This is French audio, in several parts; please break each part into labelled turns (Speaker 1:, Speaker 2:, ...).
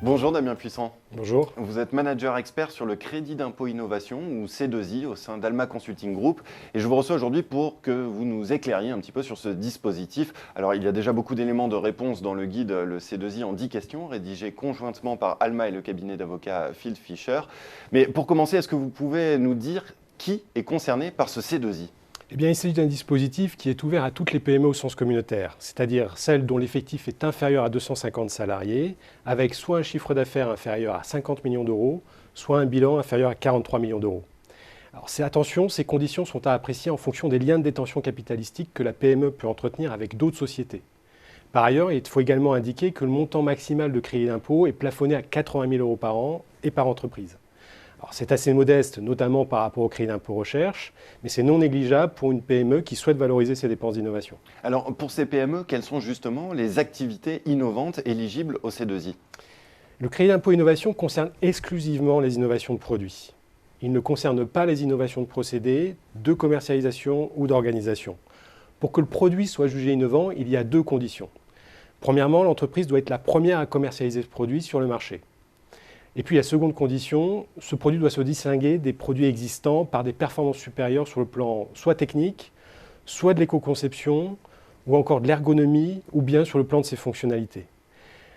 Speaker 1: Bonjour Damien Puissant.
Speaker 2: Bonjour.
Speaker 1: Vous êtes manager expert sur le crédit d'impôt innovation ou C2I au sein d'Alma Consulting Group et je vous reçois aujourd'hui pour que vous nous éclairiez un petit peu sur ce dispositif. Alors il y a déjà beaucoup d'éléments de réponse dans le guide le C2I en 10 questions rédigé conjointement par Alma et le cabinet d'avocats Field Fisher. Mais pour commencer, est-ce que vous pouvez nous dire qui est concerné par ce C2I ?
Speaker 2: Eh bien, il s'agit d'un dispositif qui est ouvert à toutes les PME au sens communautaire, c'est-à-dire celles dont l'effectif est inférieur à 250 salariés, avec soit un chiffre d'affaires inférieur à 50 millions d'euros, soit un bilan inférieur à 43 millions d'euros. Alors, attention, ces conditions sont à apprécier en fonction des liens de détention capitalistique que la PME peut entretenir avec d'autres sociétés. Par ailleurs, il faut également indiquer que le montant maximal de crédit d'impôt est plafonné à 80 000 euros par an et par entreprise. C'est assez modeste, notamment par rapport au crédit d'impôt recherche, mais c'est non négligeable pour une PME qui souhaite valoriser ses dépenses d'innovation.
Speaker 1: Alors pour ces PME, quelles sont justement les activités innovantes éligibles au C2I ?
Speaker 2: Le crédit d'impôt innovation concerne exclusivement les innovations de produits. Il ne concerne pas les innovations de procédés, de commercialisation ou d'organisation. Pour que le produit soit jugé innovant, il y a deux conditions. Premièrement, l'entreprise doit être la première à commercialiser ce produit sur le marché. Et puis la seconde condition, ce produit doit se distinguer des produits existants par des performances supérieures sur le plan soit technique, soit de l'éco-conception, ou encore de l'ergonomie, ou bien sur le plan de ses fonctionnalités.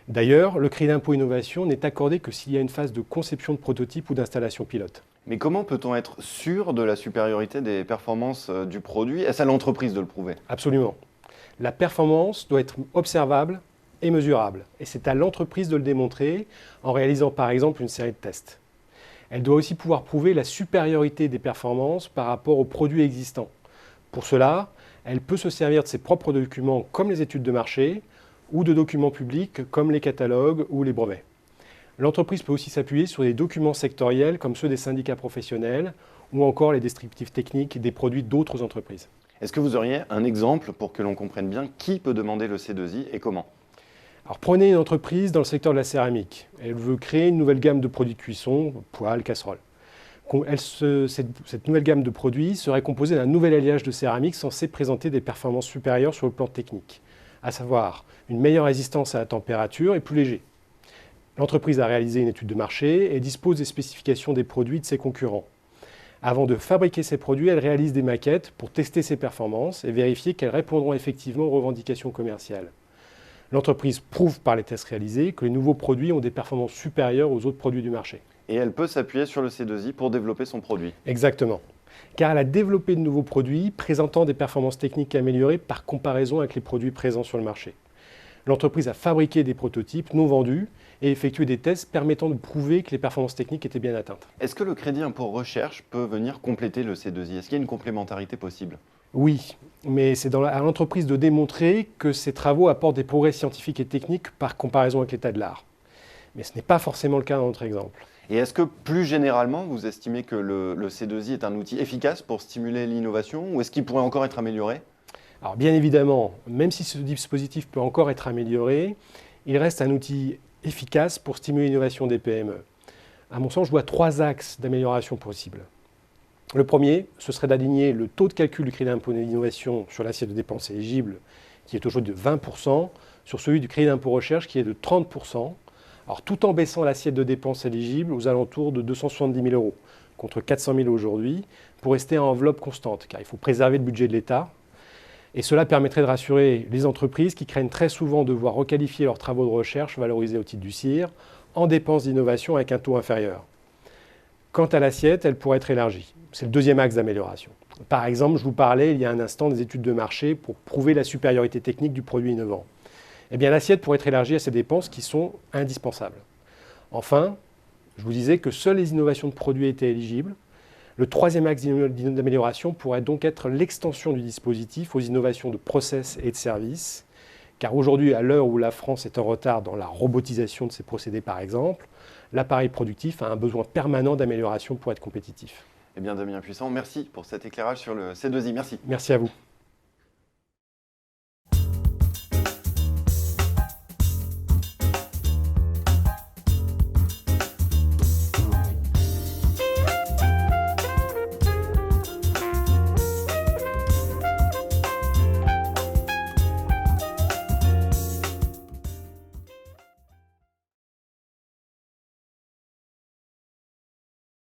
Speaker 2: D'ailleurs, le crédit d'impôt innovation n'est accordé que s'il y a une phase de conception de prototype ou d'installation pilote.
Speaker 1: Mais comment peut-on être sûr de la supériorité des performances du produit ? Est-ce à l'entreprise de le prouver ?
Speaker 2: Absolument. La performance doit être observable et mesurable. Et c'est à l'entreprise de le démontrer en réalisant par exemple une série de tests. Elle doit aussi pouvoir prouver la supériorité des performances par rapport aux produits existants. Pour cela, elle peut se servir de ses propres documents comme les études de marché ou de documents publics comme les catalogues ou les brevets. L'entreprise peut aussi s'appuyer sur des documents sectoriels comme ceux des syndicats professionnels ou encore les descriptifs techniques des produits d'autres entreprises.
Speaker 1: Est-ce que vous auriez un exemple pour que l'on comprenne bien qui peut demander le C2I et comment ?
Speaker 2: Alors prenez une entreprise dans le secteur de la céramique. Elle veut créer une nouvelle gamme de produits de cuisson, poêles, casseroles. Cette nouvelle gamme de produits serait composée d'un nouvel alliage de céramique censé présenter des performances supérieures sur le plan technique, à savoir une meilleure résistance à la température et plus léger. L'entreprise a réalisé une étude de marché et dispose des spécifications des produits de ses concurrents. Avant de fabriquer ces produits, elle réalise des maquettes pour tester ses performances et vérifier qu'elles répondront effectivement aux revendications commerciales. L'entreprise prouve par les tests réalisés que les nouveaux produits ont des performances supérieures aux autres produits du marché.
Speaker 1: Et elle peut s'appuyer sur le C2I pour développer son produit.
Speaker 2: Exactement. Car elle a développé de nouveaux produits présentant des performances techniques améliorées par comparaison avec les produits présents sur le marché. L'entreprise a fabriqué des prototypes non vendus et effectué des tests permettant de prouver que les performances techniques étaient bien atteintes.
Speaker 1: Est-ce que le crédit impôt recherche peut venir compléter le C2I ? Est-ce qu'il y a une complémentarité possible ?
Speaker 2: Oui, mais c'est à l'entreprise de démontrer que ces travaux apportent des progrès scientifiques et techniques par comparaison avec l'état de l'art. Mais ce n'est pas forcément le cas dans notre exemple.
Speaker 1: Et est-ce que plus généralement, vous estimez que le C2I est un outil efficace pour stimuler l'innovation ou est-ce qu'il pourrait encore être amélioré ?
Speaker 2: Alors bien évidemment, même si ce dispositif peut encore être amélioré, il reste un outil efficace pour stimuler l'innovation des PME. À mon sens, je vois trois axes d'amélioration possibles. Le premier, ce serait d'aligner le taux de calcul du crédit d'impôt d'innovation sur l'assiette de dépenses éligibles, qui est aujourd'hui de 20%, sur celui du crédit d'impôt recherche, qui est de 30%, alors tout en baissant l'assiette de dépenses éligibles aux alentours de 270 000 euros, contre 400 000 aujourd'hui, pour rester à enveloppe constante, car il faut préserver le budget de l'État. Et cela permettrait de rassurer les entreprises qui craignent très souvent de voir requalifier leurs travaux de recherche valorisés au titre du CIR en dépenses d'innovation avec un taux inférieur. Quant à l'assiette, elle pourrait être élargie. C'est le deuxième axe d'amélioration. Par exemple, je vous parlais il y a un instant des études de marché pour prouver la supériorité technique du produit innovant. Eh bien, l'assiette pourrait être élargie à ces dépenses qui sont indispensables. Enfin, je vous disais que seules les innovations de produits étaient éligibles. Le troisième axe d'amélioration pourrait donc être l'extension du dispositif aux innovations de process et de services. Car aujourd'hui, à l'heure où la France est en retard dans la robotisation de ses procédés par exemple, l'appareil productif a un besoin permanent d'amélioration pour être compétitif.
Speaker 1: Eh bien Damien Puissant, merci pour cet éclairage sur le C2I. Merci.
Speaker 2: Merci à vous.